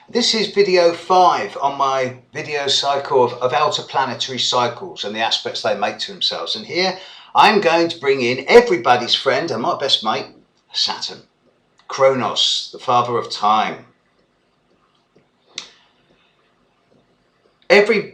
This is video 5 on my video cycle of outer planetary cycles and the aspects they make to themselves. And here I'm going to bring in everybody's friend and my best mate, Saturn. Kronos, the father of time.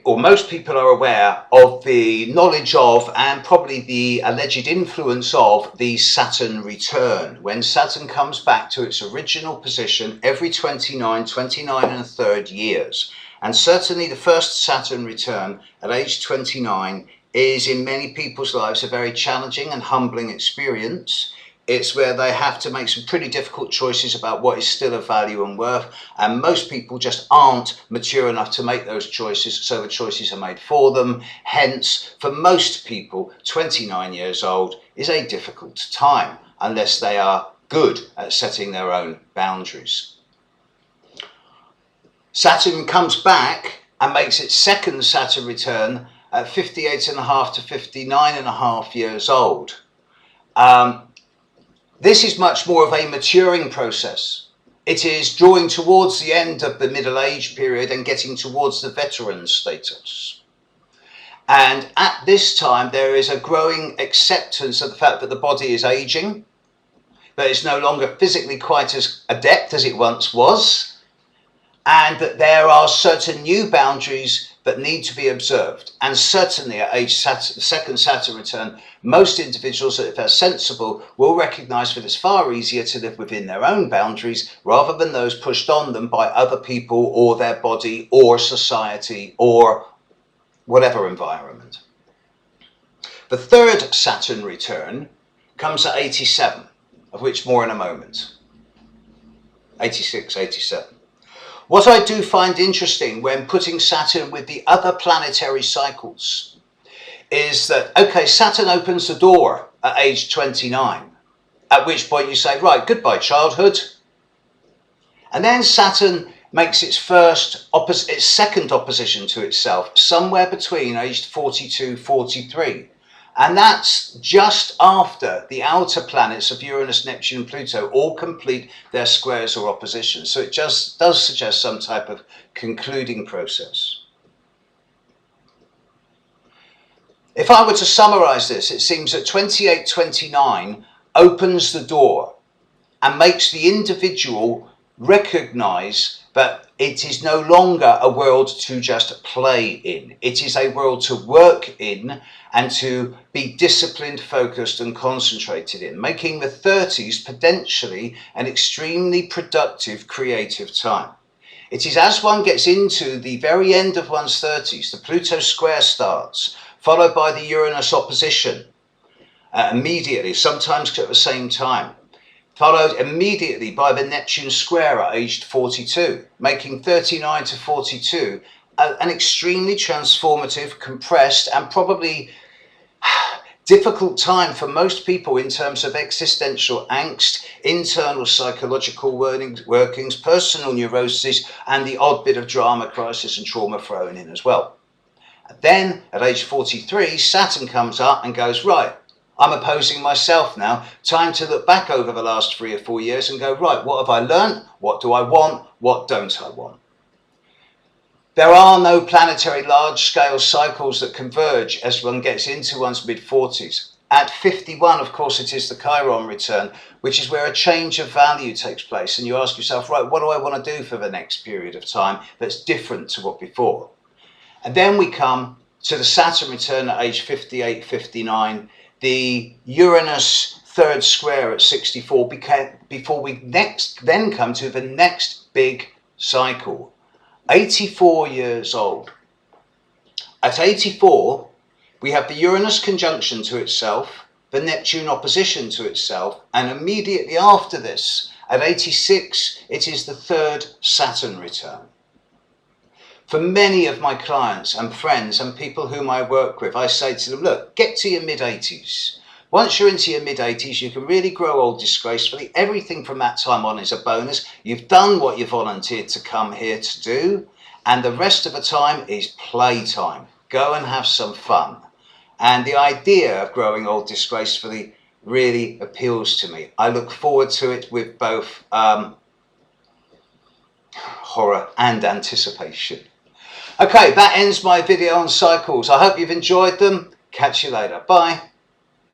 Most people are aware of the knowledge of and probably the alleged influence of the Saturn return, when Saturn comes back to its original position every 29 and a third years. And certainly the first Saturn return at age 29 is in many people's lives a very challenging and humbling experience. It's where they have to make some pretty difficult choices about what is still of value and worth, and most people just aren't mature enough to make those choices, so the choices are made for them. Hence, for most people, 29 years old is a difficult time, unless they are good at setting their own boundaries. Saturn comes back and makes its second Saturn return at 58.5 to 59.5 years old. This is much more of a maturing process. It is drawing towards the end of the middle age period and getting towards the veteran status. And at this time, there is a growing acceptance of the fact that the body is aging, that it's no longer physically quite as adept as it once was, and that there are certain new boundaries that need to be observed. And certainly at second Saturn return, most individuals, if they're sensible, will recognise that it's far easier to live within their own boundaries rather than those pushed on them by other people or their body or society or whatever environment. The third Saturn return comes at 87, of which more in a moment. 86, 87. What I do find interesting when putting Saturn with the other planetary cycles is that, okay, Saturn opens the door at age 29, at which point you say, right, goodbye childhood. And then Saturn makes its second opposition to itself somewhere between aged 42, 43. And that's just after the outer planets of Uranus, Neptune and Pluto all complete their squares or oppositions. So it just does suggest some type of concluding process. If I were to summarise this, it seems that 28-29 opens the door and makes the individual recognise that it is no longer a world to just play in. It is a world to work in and to be disciplined, focused and concentrated in, making the 30s potentially an extremely productive, creative time. It is as one gets into the very end of one's 30s, the Pluto square starts, followed by the Uranus opposition immediately, sometimes at the same time, followed immediately by the Neptune square at aged 42, making 39 to 42 an extremely transformative, compressed and probably difficult time for most people in terms of existential angst, internal psychological workings, personal neuroses and the odd bit of drama, crisis and trauma thrown in as well. And then at age 43, Saturn comes up and goes, right, I'm opposing myself now. Time to look back over the last 3 or 4 years and go, right, what have I learned? What do I want? What don't I want? There are no planetary large-scale cycles that converge as one gets into one's mid-40s. At 51, of course, it is the Chiron return, which is where a change of value takes place. And you ask yourself, right, what do I want to do for the next period of time that's different to what before? And then we come to the Saturn return at age 58, 59, the Uranus third square at 64, before we then come to the next big cycle, 84 years old. At 84, we have the Uranus conjunction to itself, the Neptune opposition to itself, and immediately after this, at 86, it is the third Saturn return. For many of my clients and friends and people whom I work with, I say to them, look, get to your mid-80s. Once you're into your mid-80s, you can really grow old disgracefully. Everything from that time on is a bonus. You've done what you volunteered to come here to do, and the rest of the time is playtime. Go and have some fun. And the idea of growing old disgracefully really appeals to me. I look forward to it with both horror and anticipation. Okay, that ends my video on cycles. I hope you've enjoyed them. Catch you later. Bye.